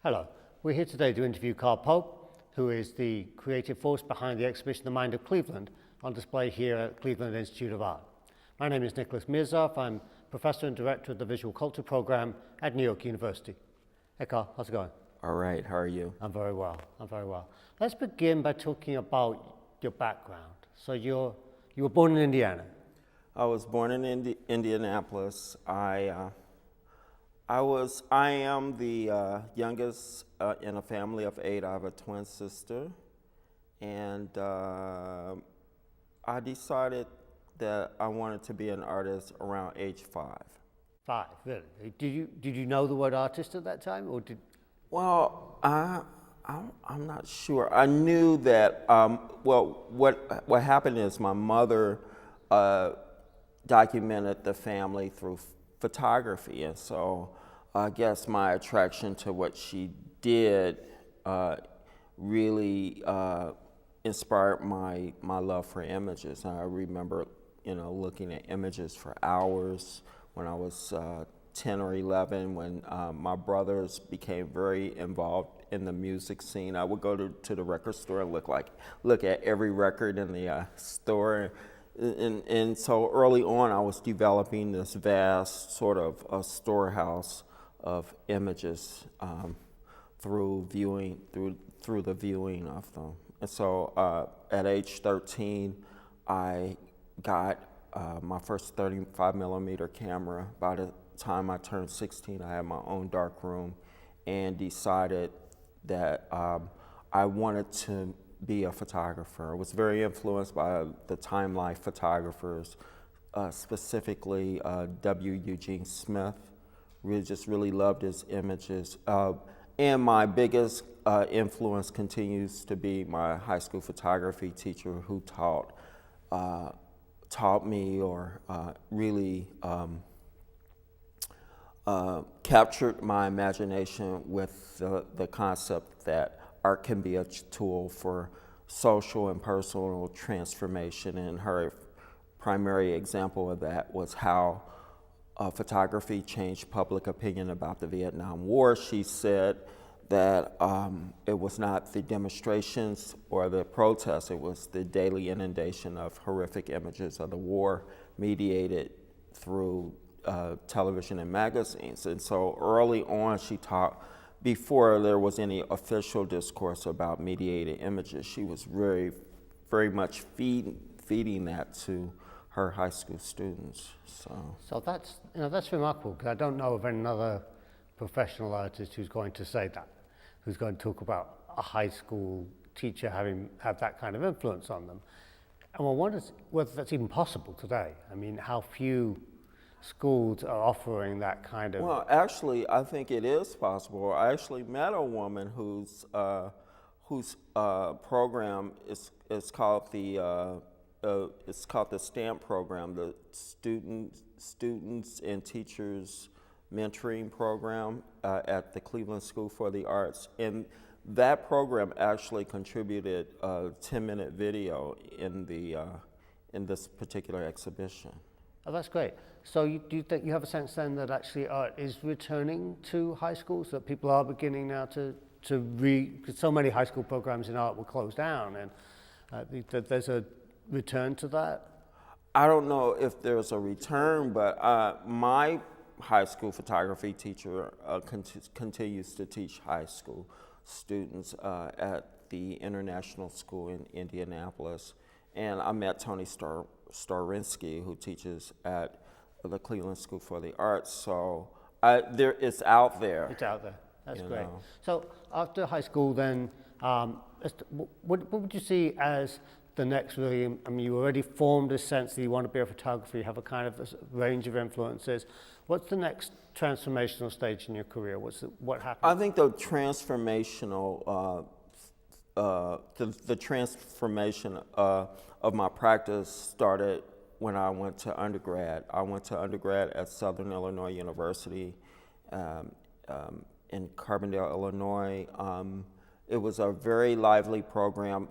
Hello, we're here today to interview Carl Pope, who is the creative force behind the exhibition The Mind of Cleveland, on display here at Cleveland Institute of Art. My name is Nicholas Mirzov. I'm Professor and Director of the Visual Culture Program at New York University. Hey Carl, how's it going? All right, how are you? I'm very well. Let's begin by talking about your background. So you were born in Indiana. I was born in Indianapolis. I am the youngest in a family of 8. I have a twin sister, and I decided that I wanted to be an artist around age 5. 5, really? Did you know the word artist at that time, or did? Well, I'm not sure. I knew that. What happened is my mother documented the family through photography, and so I guess my attraction to what she did really inspired my love for images. I remember, looking at images for hours when I was 10 or 11. When my brothers became very involved in the music scene, I would go to the record store and look at every record in the store. And so early on, I was developing this vast sort of storehouse of images through the viewing of them. And so at age 13, I got my first 35 millimeter camera. By the time I turned 16, I had my own dark room and decided that I wanted to be a photographer. I was very influenced by the Time Life photographers, specifically W. Eugene Smith. Really loved his images. And my biggest influence continues to be my high school photography teacher, who taught me or really captured my imagination with the concept that art can be a tool for social and personal transformation. And her primary example of that was how photography changed public opinion about the Vietnam War. She said that it was not the demonstrations or the protests, it was the daily inundation of horrific images of the war mediated through television and magazines. And so early on, she taught, before there was any official discourse about mediated images, she was very, very much feeding that to her high school students. So that's remarkable, because I don't know of another professional artist who's going to say that, who's going to talk about a high school teacher had that kind of influence on them. And one wonders whether that's even possible today. I mean, how few schools are offering that kind of. Well, actually, I think it is possible. I actually met a woman whose program is called the STAMP program, the Students and Teachers Mentoring Program at the Cleveland School for the Arts. And that program actually contributed a 10-minute video in this particular exhibition. Oh, that's great. So do you think you have a sense then that actually art is returning to high schools, that people are beginning now because so many high school programs in art were closed down, and that there's a return to that? I don't know if there's a return, but my high school photography teacher continues to teach high school students at the International School in Indianapolis. And I met Tony Storinsky, who teaches at the Cleveland School for the Arts. So it's out there. It's out there. That's great. So after high school then, what would you see as the next really, I mean, you already formed a sense that you want to be a photographer, you have a kind of a range of influences. What's the next transformational stage in your career? What happened? I think the transformational, the transformation of my practice started when I went to undergrad. I went to undergrad at Southern Illinois University in Carbondale, Illinois. It was a very lively program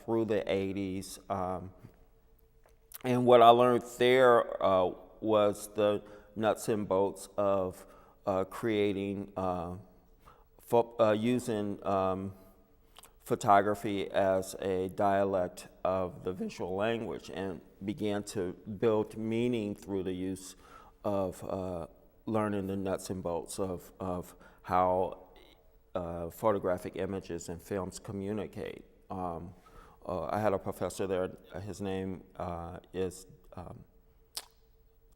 through the 80s. And what I learned there was the nuts and bolts of creating using photography as a dialect of the visual language, and began to build meaning through the use of learning the nuts and bolts of how photographic images and films communicate. I had a professor there, his name is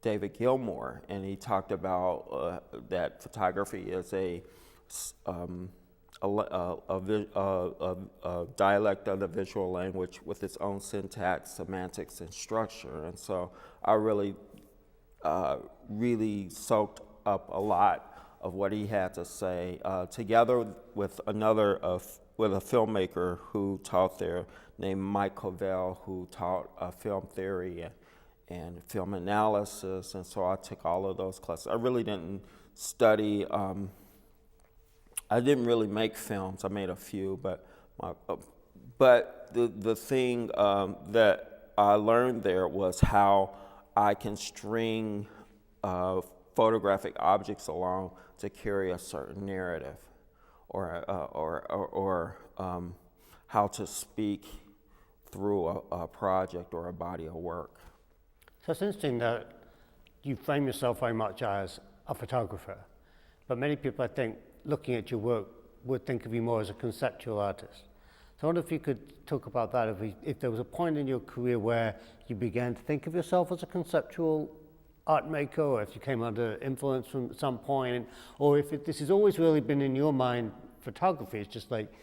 David Gilmore, and he talked about that photography is a dialect of the visual language with its own syntax, semantics, and structure. And so I really soaked up a lot of what he had to say, together with with a filmmaker who taught there named Mike Covell, who taught film theory and film analysis. And so I took all of those classes. I really didn't study. I didn't really make films. I made a few, but the thing that I learned there was how I can string photographic objects along to carry a certain narrative, or how to speak through a project or a body of work. So it's interesting that you frame yourself very much as a photographer, but many people, I think, looking at your work, would think of you more as a conceptual artist. So I wonder if you could talk about that, if there was a point in your career where you began to think of yourself as a conceptual art maker, or if you came under influence from some point, or if this has always really been in your mind, photography is just like,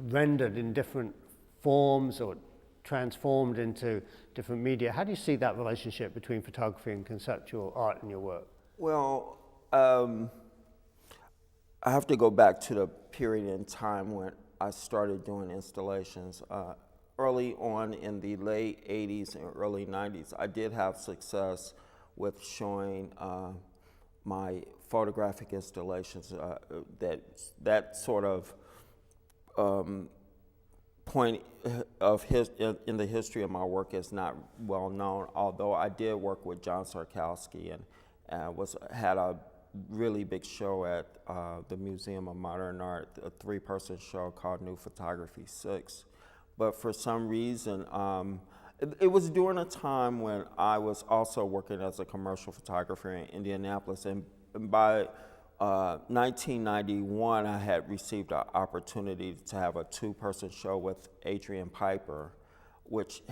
rendered in different forms or transformed into different media. How do you see that relationship between photography and conceptual art in your work? Well, I have to go back to the period in time when I started doing installations. Early on in the late 80s and early 90s, I did have success with showing my photographic installations. That sort of point in the history of my work is not well known, although I did work with John Sarkowski and had a really big show at the Museum of Modern Art, a 3-person show called New Photography 6. But for some reason, it was during a time when I was also working as a commercial photographer in Indianapolis, and by 1991, I had received an opportunity to have a 2-person show with Adrienne Piper, which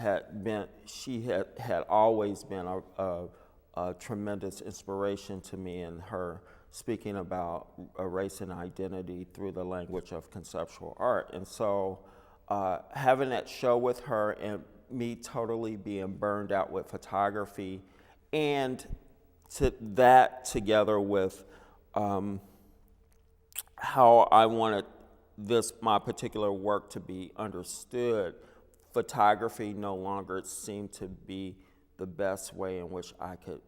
she had always been a tremendous inspiration to me in her speaking about race and identity through the language of conceptual art. And so having that show with her and me totally being burned out with photography, and that together with how I wanted my particular work to be understood, photography no longer seemed to be the best way in which I could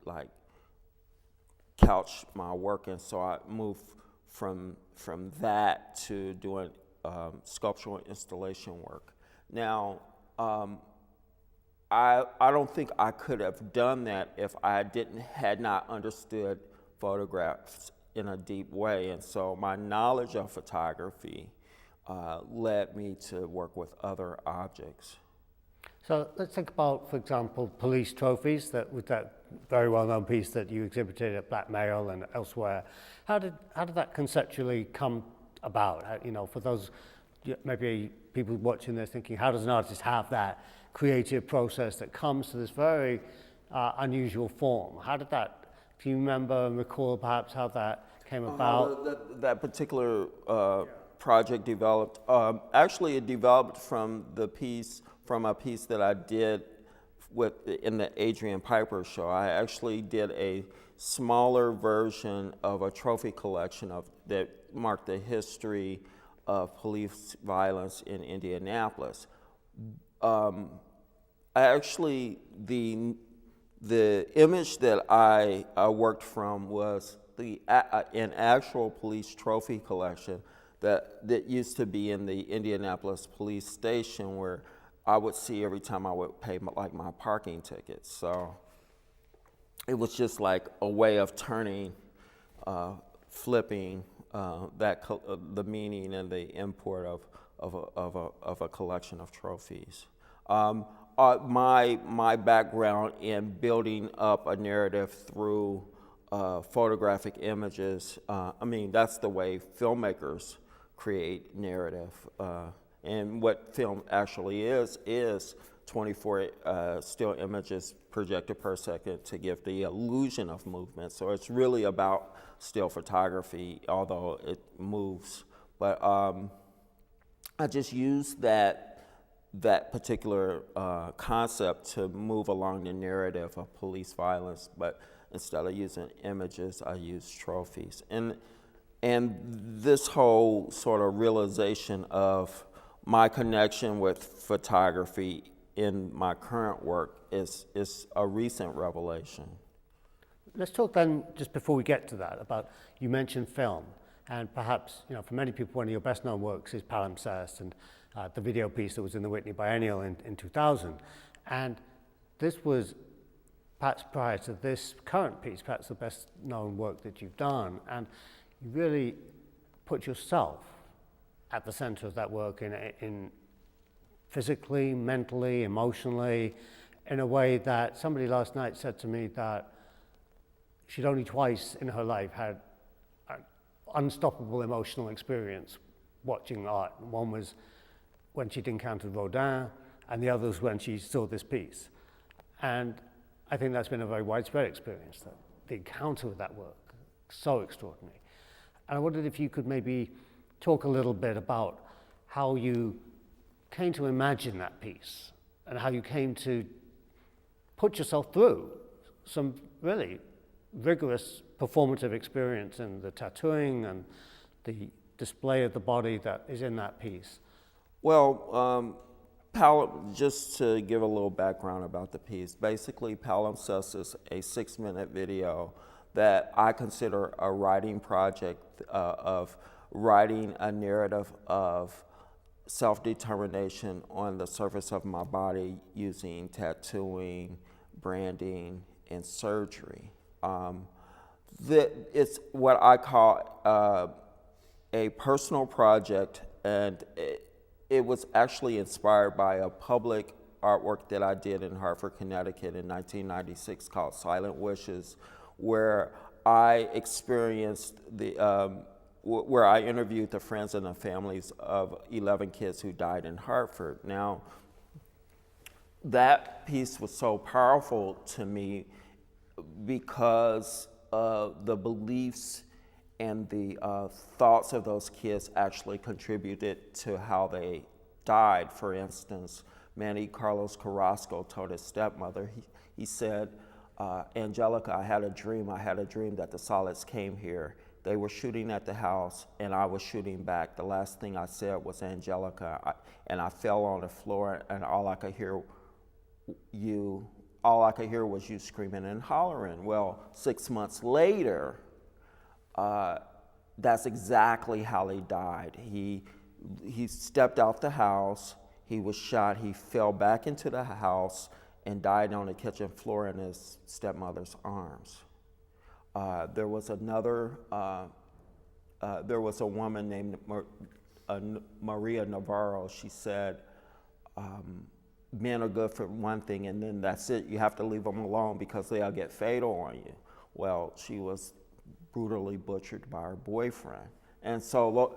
couch my work. And so I moved from that to doing sculptural installation work. Now, I don't think I could have done that if I had not understood photographs in a deep way. And so my knowledge of photography led me to work with other objects. So let's think about, for example, police trophies, with that very well-known piece that you exhibited at Black Mail and elsewhere. How did that conceptually come about? For those maybe people watching this thinking, how does an artist have that creative process that comes to this very unusual form? Do you remember and recall perhaps how that came about? That particular project developed. Actually, it developed from a piece that I did in the Adrienne Piper show. I actually did a smaller version of a trophy collection that marked the history of police violence in Indianapolis. The image that I worked from was an actual police trophy collection that used to be in the Indianapolis police station, where I would see every time I would pay my parking tickets. So it was just like a way of flipping the meaning and the import of a collection of trophies. My background in building up a narrative through photographic images, that's the way filmmakers create narrative. And what film actually is 24 still images projected per second to give the illusion of movement. So it's really about still photography, although it moves. But I just used that particular concept to move along the narrative of police violence, but instead of using images, I used trophies. And this whole sort of realization of my connection with photography in my current work is a recent revelation. Let's talk then, just before we get to that, about, you mentioned film, and perhaps, for many people, one of your best known works is Palimpsest and the video piece that was in the Whitney Biennial in 2000. And this was, perhaps prior to this current piece, perhaps the best known work that you've done. And you really put yourself at the center of that work in physically, mentally, emotionally, in a way that somebody last night said to me that she'd only twice in her life had an unstoppable emotional experience watching art. One was when she'd encountered Rodin, and the other was when she saw this piece. And I think that's been a very widespread experience, that the encounter with that work, so extraordinary. And I wondered if you could maybe talk a little bit about how you came to imagine that piece and how you came to put yourself through some really rigorous performative experience in the tattooing and the display of the body that is in that piece. Well, just to give a little background about the piece, basically Palimpsest is a 6-minute video that I consider a writing project of writing a narrative of self-determination on the surface of my body using tattooing, branding, and surgery. It's what I call a personal project, and it was actually inspired by a public artwork that I did in Hartford, Connecticut in 1996 called Silent Wishes, where I experienced where I interviewed the friends and the families of 11 kids who died in Hartford. Now, that piece was so powerful to me because the beliefs and the thoughts of those kids actually contributed to how they died. For instance, Manny Carlos Carrasco told his stepmother, he said, Angelica, I had a dream that the Solids came here. They were shooting at the house and I was shooting back. The last thing I said was Angelica, and I fell on the floor, and all I could hear was you screaming and hollering. Well, 6 months later, that's exactly how he died. He stepped out the house, he was shot, he fell back into the house and died on the kitchen floor in his stepmother's arms. There was a woman named Maria Navarro. She said, men are good for one thing, and then that's it. You have to leave them alone because they'll get fatal on you. Well, she was brutally butchered by her boyfriend. And so,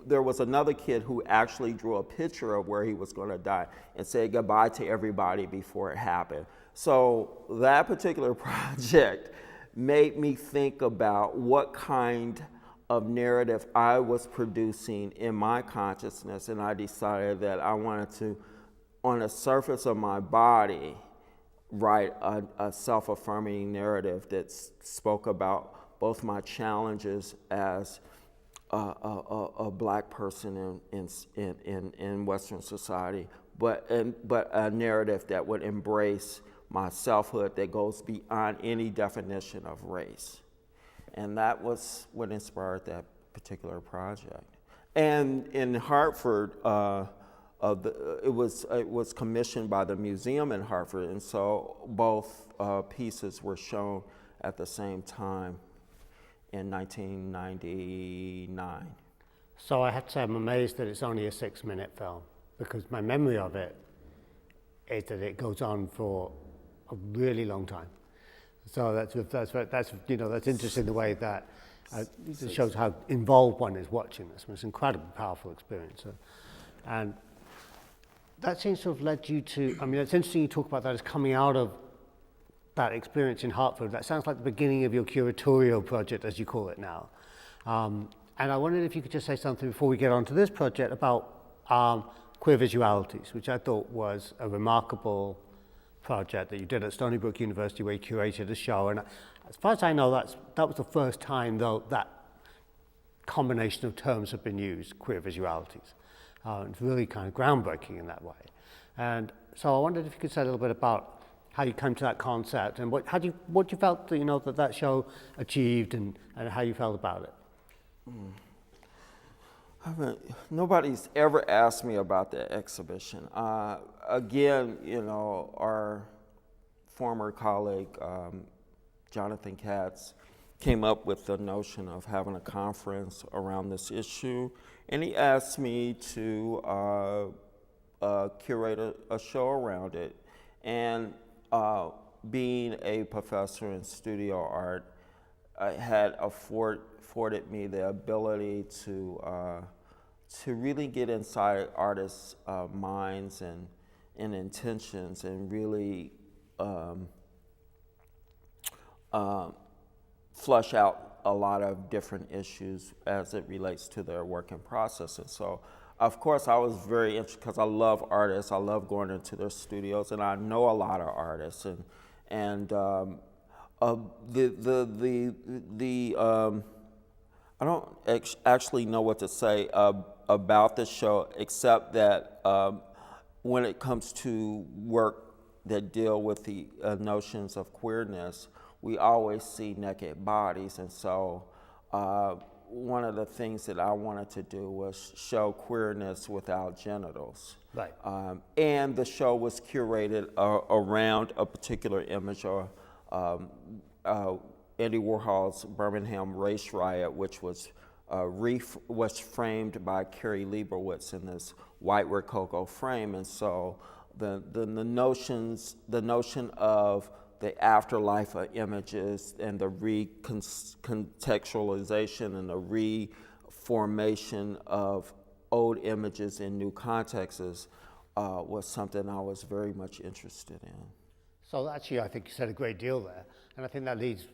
there was another kid who actually drew a picture of where he was going to die and said goodbye to everybody before it happened. So that particular project made me think about what kind of narrative I was producing in my consciousness, and I decided that I wanted to, on the surface of my body, write a self-affirming narrative that spoke about both my challenges as a black person in Western society, but a narrative that would embrace my selfhood that goes beyond any definition of race. And that was what inspired that particular project. And in Hartford, it was commissioned by the museum in Hartford, and so both pieces were shown at the same time. in 1999. So I have to say I'm amazed that it's only a 6-minute film, because my memory of it is that it goes on for a really long time. So that's interesting, the way that it shows how involved one is watching this. It's an incredibly powerful experience. And that seems to have led you to, I mean, it's interesting you talk about that as coming out of that experience in Hartford. That sounds like the beginning of your curatorial project, as you call it now. And I wondered if you could just say something before we get on to this project about queer visualities, which I thought was a remarkable project that you did at Stony Brook University, where you curated a show. And as far as I know, that was the first time, though, that combination of terms have been used, queer visualities. It's really kind of groundbreaking in that way. And so I wondered if you could say a little bit about how you came to that concept and what you felt that that show achieved, and how you felt about it. Nobody's ever asked me about the exhibition. Again, our former colleague, Jonathan Katz, came up with the notion of having a conference around this issue, and he asked me to curate a show around it. And being a professor in studio art, I had afforded me the ability to really get inside artists' minds and intentions, and really flush out a lot of different issues as it relates to their working processes. So, of course, I was very interested because I love artists. I love going into their studios, and I know a lot of artists. I don't actually know what to say about the show, except that when it comes to work that deal with the notions of queerness, we always see naked bodies. And so one of the things that I wanted to do was show queerness without genitals. Right. And the show was curated around a particular image, or Andy Warhol's Birmingham Race Riot, which was framed by Carrie Leibowitz in this white Rococo frame. And so the notion of the afterlife of images and the recontextualization and the reformation of old images in new contexts was something I was very much interested in. So actually, I think you said a great deal there, and I think that leads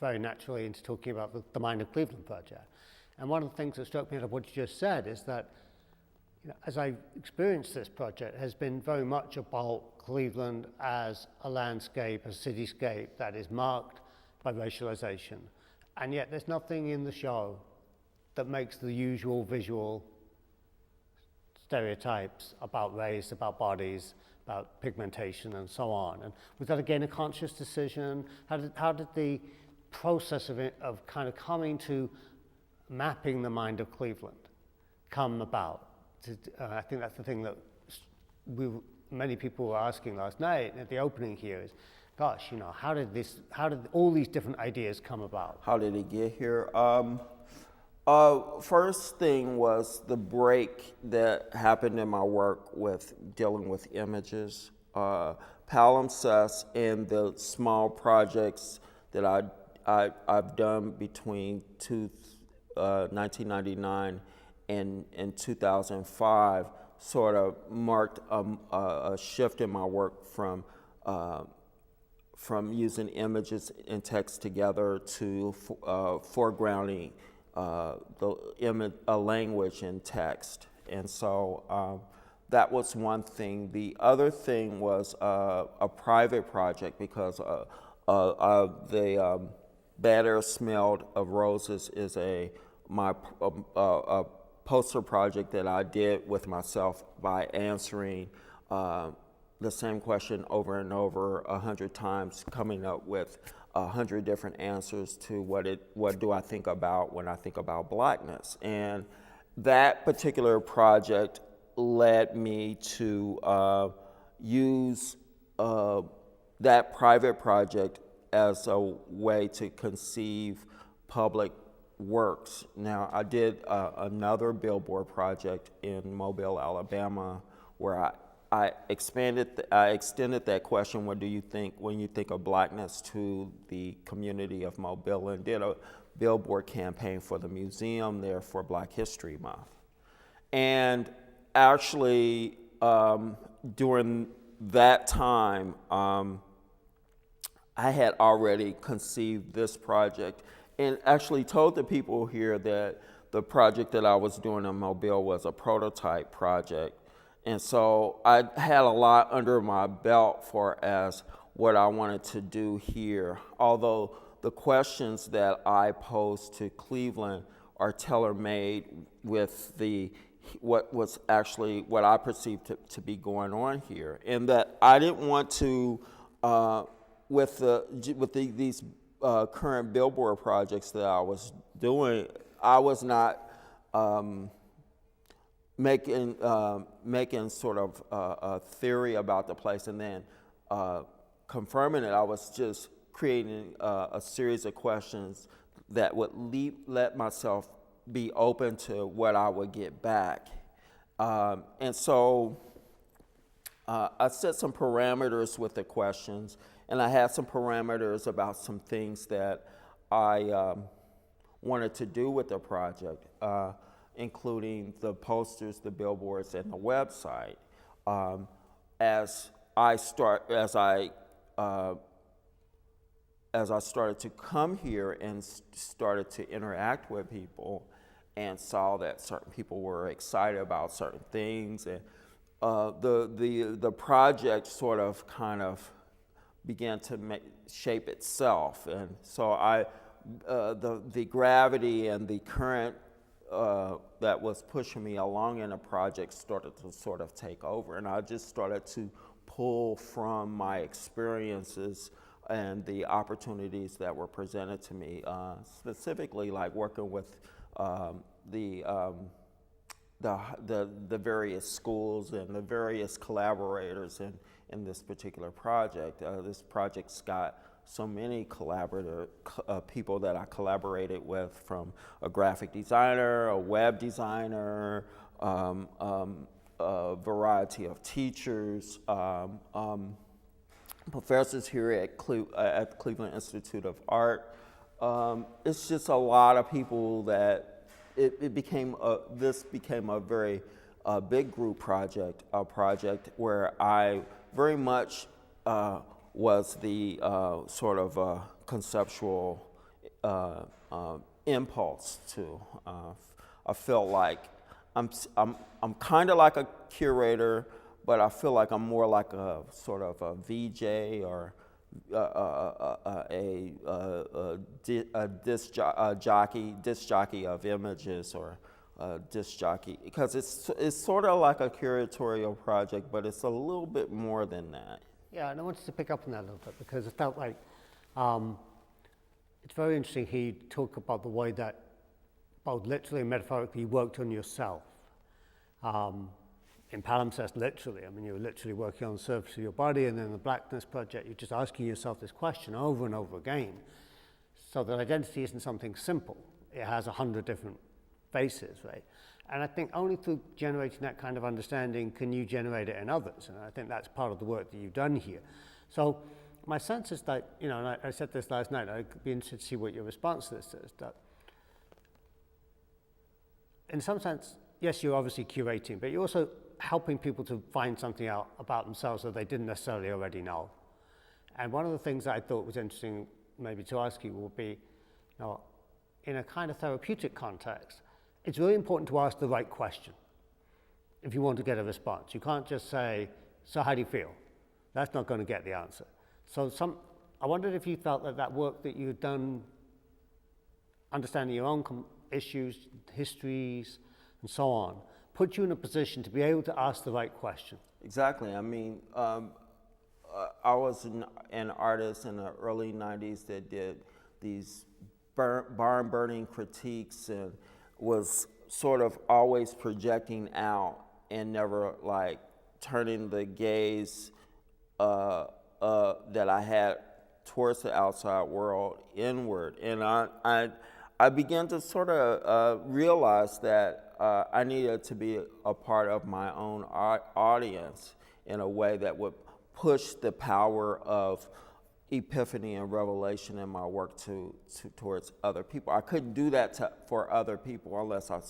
very naturally into talking about the Mind of Cleveland project. And one of the things that struck me out of what you just said is that, as I experienced this project, has been very much about Cleveland as a landscape, a cityscape that is marked by racialization. And yet there's nothing in the show that makes the usual visual stereotypes about race, about bodies, about pigmentation, and so on. And was that again a conscious decision? How did the process of kind of coming to mapping the Mind of Cleveland come about? I think that's the thing that many people were asking last night at the opening here is, gosh, how did all these different ideas come about? How did it get here? First thing was the break that happened in my work with dealing with images. Palimpsest and the small projects that I've done between 1999 and 2005 sort of marked a shift in my work from using images and text together to foregrounding a language in text. And so that was one thing. The other thing was a private project, because the Bad Air Smelled of Roses is my poster project that I did with myself by answering the same question over and over 100 times, coming up with 100 different answers to what do I think about when I think about Blackness. And that particular project led me to use that private project as a way to conceive public works. Now, I did another billboard project in Mobile, Alabama, where I extended that question, what do you think when you think of Blackness, to the community of Mobile, and did a billboard campaign for the museum there for Black History Month. And actually, during that time, I had already conceived this project and actually told the people here that the project that I was doing in Mobile was a prototype project. And so I had a lot under my belt for as what I wanted to do here. Although the questions that I posed to Cleveland are tailor-made with what was actually what I perceived to be going on here. And that I didn't want to, with these current billboard projects that I was doing, I was not making sort of a theory about the place and then confirming it. I was just creating a series of questions that would let myself be open to what I would get back. And so I set some parameters with the questions, and I had some parameters about some things that I wanted to do with the project, including the posters, the billboards, and the website. As I started to come here and started to interact with people and saw that certain people were excited about certain things, and the project sort of kind of began to shape itself. And so the gravity and the current that was pushing me along in the project started to sort of take over, and I just started to pull from my experiences and the opportunities that were presented to me, specifically like working with the various schools and the various collaborators in this particular project. This project's got so many people that I collaborated with, from a graphic designer, a web designer, a variety of teachers, professors here at the Cleveland Institute of Art. It's just a lot of people that this became a very big group project, a project where I very much was the sort of conceptual impulse to. I felt like I'm kind of like a curator, but I feel like I'm more like a sort of a VJ or a disc jockey of images, or a disc jockey, because it's sort of like a curatorial project, but it's a little bit more than that. Yeah, and I wanted to pick up on that a little bit, because it felt like it's very interesting he talked about the way that both literally and metaphorically you worked on yourself. In palimpsest, literally, I mean, you were literally working on the surface of your body, and then in the Blackness project, you're just asking yourself this question over and over again. So that identity isn't something simple. It has 100 different faces, right? And I think only through generating that kind of understanding can you generate it in others. And I think that's part of the work that you've done here. So my sense is that, and I said this last night, I'd be interested to see what your response to this is, that in some sense, yes, you're obviously curating, but you're also helping people to find something out about themselves that they didn't necessarily already know. And one of the things that I thought was interesting maybe to ask you would be, in a kind of therapeutic context, it's really important to ask the right question if you want to get a response. You can't just say, so how do you feel? That's not going to get the answer. So I wondered if you felt that work that you'd done, understanding your own issues, histories, and so on, put you in a position to be able to ask the right question. Exactly. I mean, I was an artist in the early 90s that did these barn-burning critiques and was sort of always projecting out and never like turning the gaze that I had towards the outside world inward. And I began to sort of realize that I needed to be a part of my own audience in a way that would push the power of epiphany and revelation in my work towards other people. I couldn't do that for other people unless I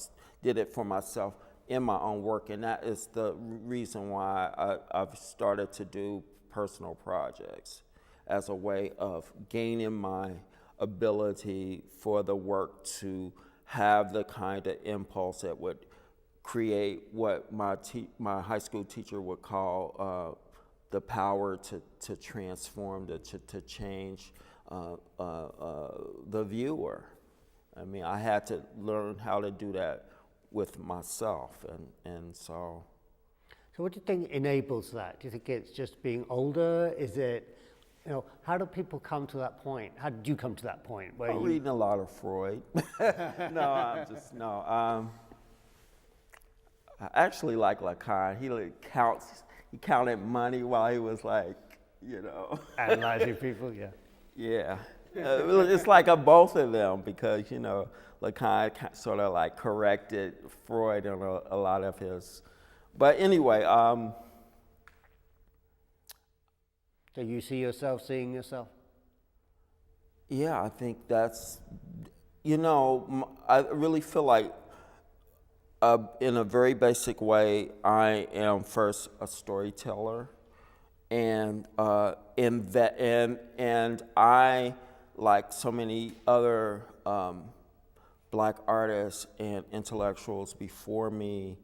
did it for myself in my own work, and that is the reason why I've started to do personal projects as a way of gaining my ability for the work to have the kind of impulse that would create what my high school teacher would call the power to transform, to change the viewer. I mean, I had to learn how to do that with myself, and so. So what do you think enables that? Do you think it's just being older? Is it, how do people come to that point? How did you come to that point? I'm reading a lot of Freud. No. I actually like Lacan. He counted money while he was analyzing people, yeah. Yeah. It's like both of them because, Lacan sort of corrected Freud on a lot of his. But anyway. So you see yourself seeing yourself? Yeah, I think that's, I really feel like in a very basic way, I am first a storyteller. And and I, like so many other Black artists and intellectuals before me,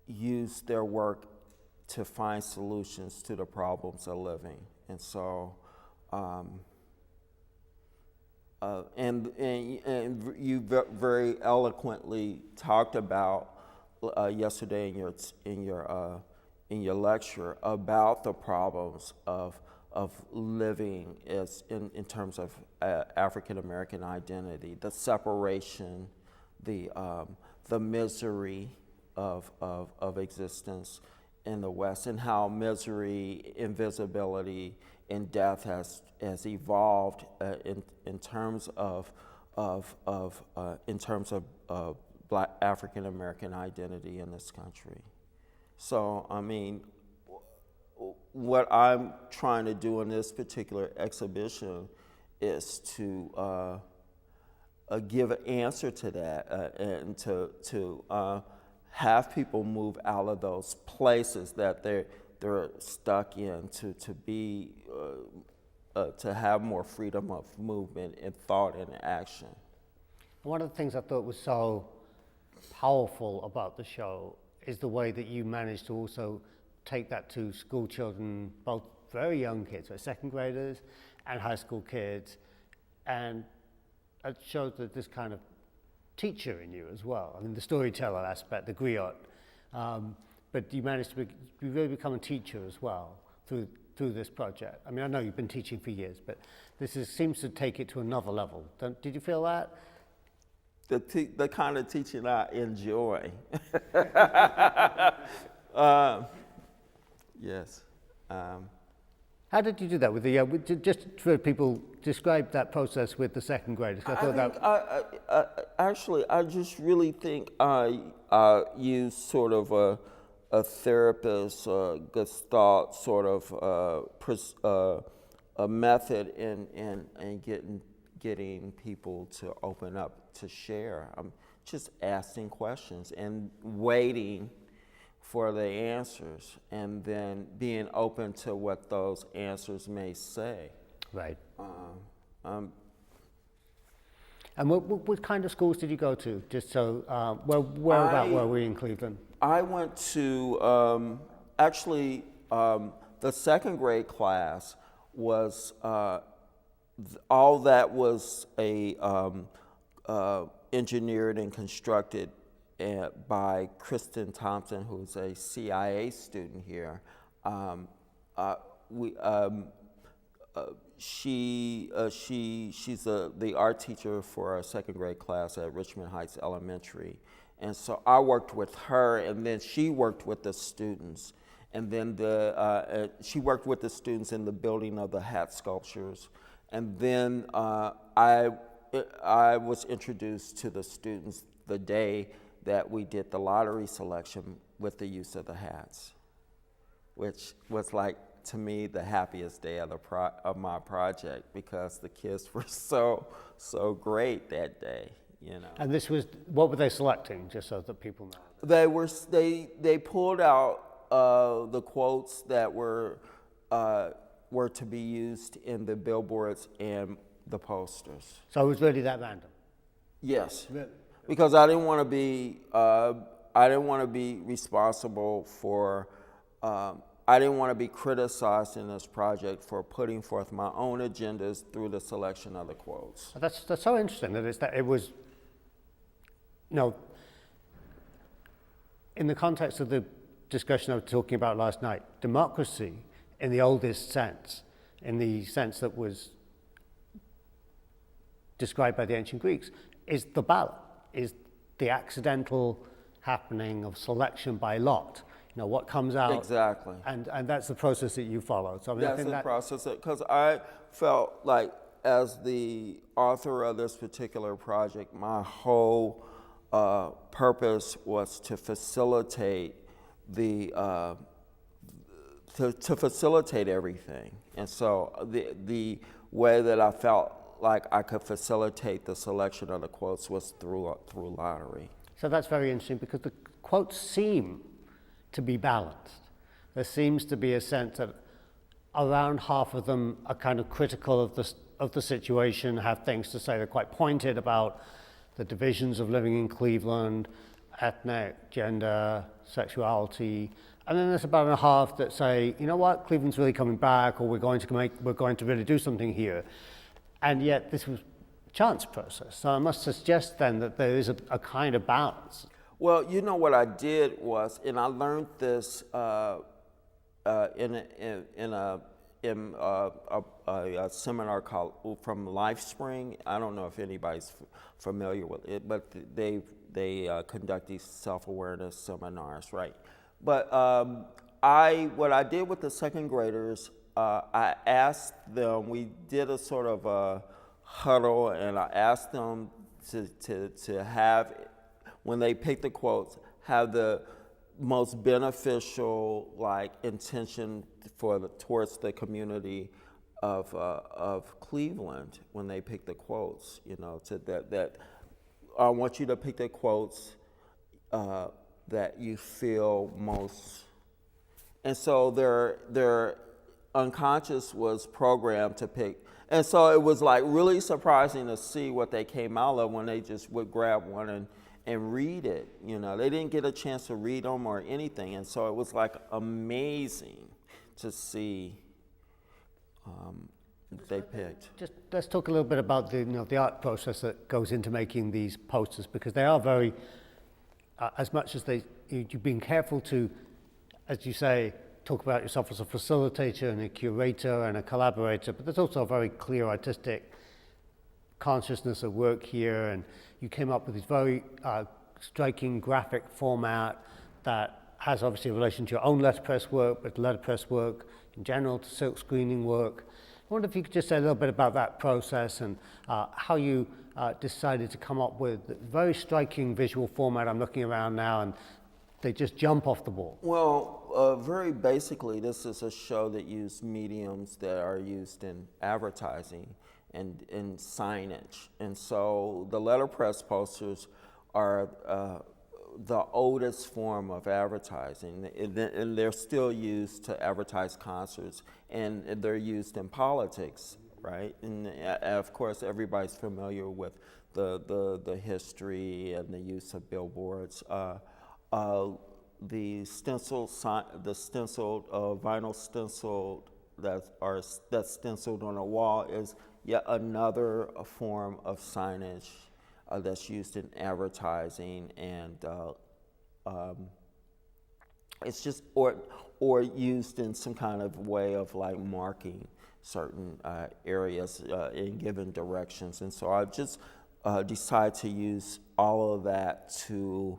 use their work to find solutions to the problems of living. And so, and you very eloquently talked about yesterday in your lecture about the problems of living as in terms of African American identity, the separation, the misery of existence in the West, and how misery, invisibility, and death has evolved in terms of Black African American identity in this country. So, I mean, what I'm trying to do in this particular exhibition is to give an answer to that and to have people move out of those places that they're stuck in, to have more freedom of movement and thought and action. One of the things I thought was so powerful about the show is the way that you managed to also take that to school children, both very young kids, so second graders and high school kids, and it shows that this kind of teacher in you as well. I mean, the storyteller aspect, the griot, but you managed to really become a teacher as well through this project. I mean, I know you've been teaching for years, but this seems to take it to another level. Did you feel that? The kind of teaching I enjoy. Yes. How did you do that with the? Just for people, describe that process with the second graders. I just really think I use sort of a therapist, Gestalt sort of a method in getting people to open up to share. I'm just asking questions and waiting for the answers, and then being open to what those answers may say. Right. And what kind of schools did you go to? Just so, where were we in Cleveland? I went to, the second grade class was, all that was engineered and constructed by Kristen Thompson, who's a CIA student here. She's the art teacher for our second grade class at Richmond Heights Elementary. And so I worked with her, and then she worked with the students. And then she worked with the students in the building of the hat sculptures. And then I was introduced to the students the day that we did the lottery selection with the use of the hats, which was like, to me, the happiest day of my project, because the kids were so great that day, you know. And this was, what were they selecting, just so that people know? They pulled out the quotes that were to be used in the billboards and the posters. So it was really that random? Yes. Really? Because I didn't want to be responsible for. I didn't want to be criticized in this project for putting forth my own agendas through the selection of the quotes. That's so interesting that it was, you know, in the context of the discussion I was talking about last night, democracy in the oldest sense, in the sense that was described by the ancient Greeks, is the ballot, is the accidental happening of selection by lot. You know, what comes out. Exactly. And that's the process that you followed. So I mean, that's the process, because I felt like, as the author of this particular project, my whole purpose was to facilitate to facilitate everything. And so the way that I felt like I could facilitate the selection of the quotes was through lottery. So that's very interesting, because the quotes seem to be balanced. There seems to be a sense that around half of them are kind of critical of the situation, have things to say. They're quite pointed about the divisions of living in Cleveland, ethnic, gender, sexuality, and then there's about a half that say, you know what, Cleveland's really coming back, or we're going to really do something here. And yet this was a chance process. So I must suggest then that there is a kind of balance. Well, you know what I did was, and I learned this in a seminar called from LifeSpring. I don't know if anybody's familiar with it, but they conduct these self-awareness seminars, right? But what I did with the second graders, I asked them. We did a sort of a huddle, and I asked them to have, when they pick the quotes, have the most beneficial intention towards the community of Cleveland when they pick the quotes. You know, that I want you to pick the quotes that you feel most. And so their unconscious was programmed to pick. And so it was really surprising to see what they came out of when they just would grab one and read it. You know, they didn't get a chance to read them or anything. And so it was amazing to see they picked. Just let's talk a little bit about the art process that goes into making these posters, because they are very, as much as you've been careful to, as you say, talk about yourself as a facilitator and a curator and a collaborator, but there's also a very clear artistic consciousness at work here, and you came up with this very striking graphic format that has obviously a relation to your own letterpress work, but letterpress work in general, to silk screening work. I wonder if you could just say a little bit about that process and how you decided to come up with a very striking visual format. I'm looking around now, and they just jump off the wall. Well, very basically, this is a show that used mediums that are used in advertising and in signage. And so the letterpress posters are the oldest form of advertising, and they're still used to advertise concerts, and they're used in politics, right? And of course, everybody's familiar with the history and the use of billboards. The stenciled vinyl stencil that's stenciled on a wall is yet another form of signage that's used in advertising, and it's just or used in some kind of way of marking certain areas in given directions. And so I just decided to use all of that to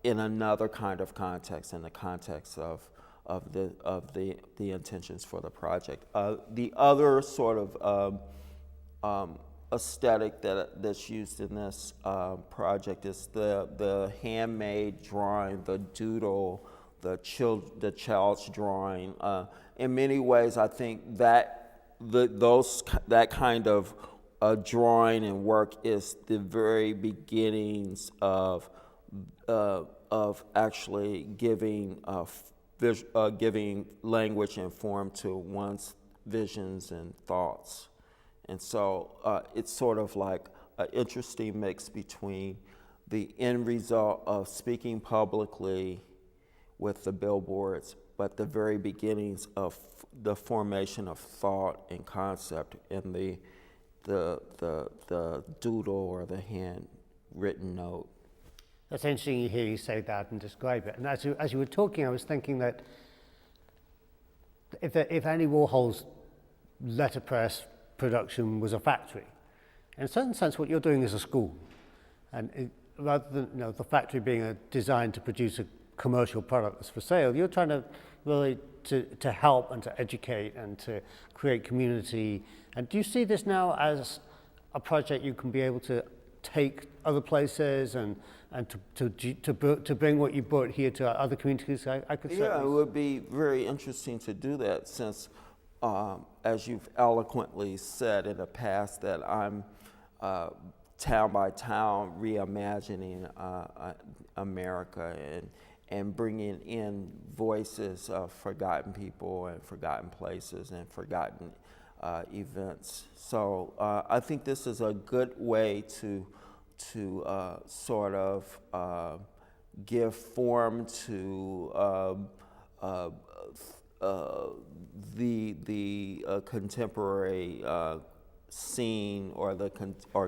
in another kind of context, in the context of the intentions for the project. The other sort of aesthetic that's used in this project is the handmade drawing, the doodle, the child's drawing. In many ways, I think that that kind of drawing and work is the very beginnings of actually giving giving language and form to one's visions and thoughts. And so it's sort of like an interesting mix between the end result of speaking publicly with the billboards, but the very beginnings of the formation of thought and concept in the doodle or the handwritten note. That's interesting to hear you say that and describe it. And as you were talking, I was thinking that if Andy Warhol's letterpress production was a factory, in a certain sense what you're doing is a school. And rather than the factory being designed to produce a commercial product that's for sale, you're trying to really to help and to educate and to create community. And do you see this now as a project you can be able to take other places and to bring what you brought here to other communities? I could say. Yeah, it would be very interesting to do that, since as you've eloquently said in the past, that I'm town by town reimagining America and bringing in voices of forgotten people and forgotten places and forgotten events. So I think this is a good way to sort of give form to the contemporary scene or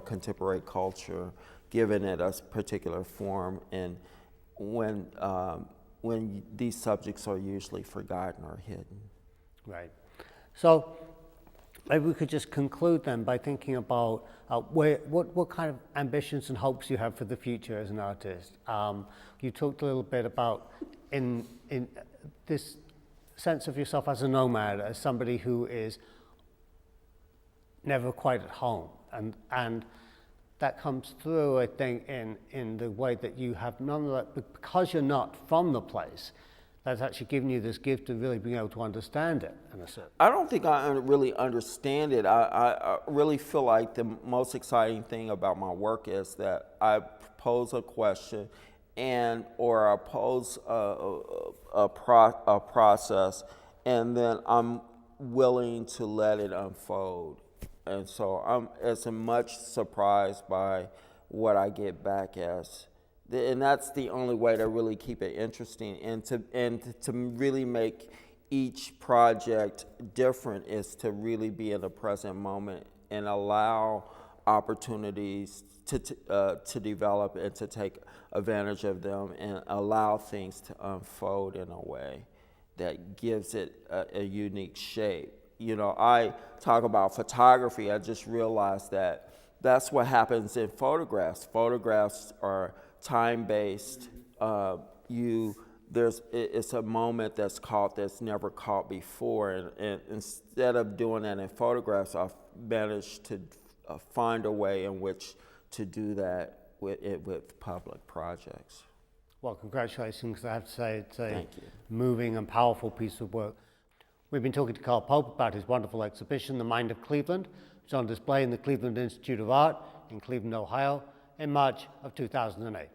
contemporary culture, giving it a particular form, and when these subjects are usually forgotten or hidden. Right. So maybe we could just conclude then by thinking about what kind of ambitions and hopes you have for the future as an artist. You talked a little bit about in this sense of yourself as a nomad, as somebody who is never quite at home, and that comes through, I think, in the way that you have nonetheless, because you're not from the place, that's actually given you this gift of really being able to understand it in a sense. I don't think I really understand it. I really feel like the most exciting thing about my work is that I pose a question or I pose a process, and then I'm willing to let it unfold. And so I'm as much surprised by what I get back as. And that's the only way to really keep it interesting, and to really make each project different is to really be in the present moment and allow opportunities to develop and to take advantage of them, and allow things to unfold in a way that gives it a unique shape. I talk about photography. I just realized that that's what happens in photographs. Photographs are time-based. It's a moment that's caught that's never caught before, and instead of doing that in photographs, I've managed to find a way in which to do that with public projects. Well, congratulations. I have to say it's a Thank you. moving and powerful piece of work. We've been talking to Carl Pope about his wonderful exhibition, The Mind of Cleveland, which is on display in the Cleveland Institute of Art in Cleveland, Ohio, in March of 2008.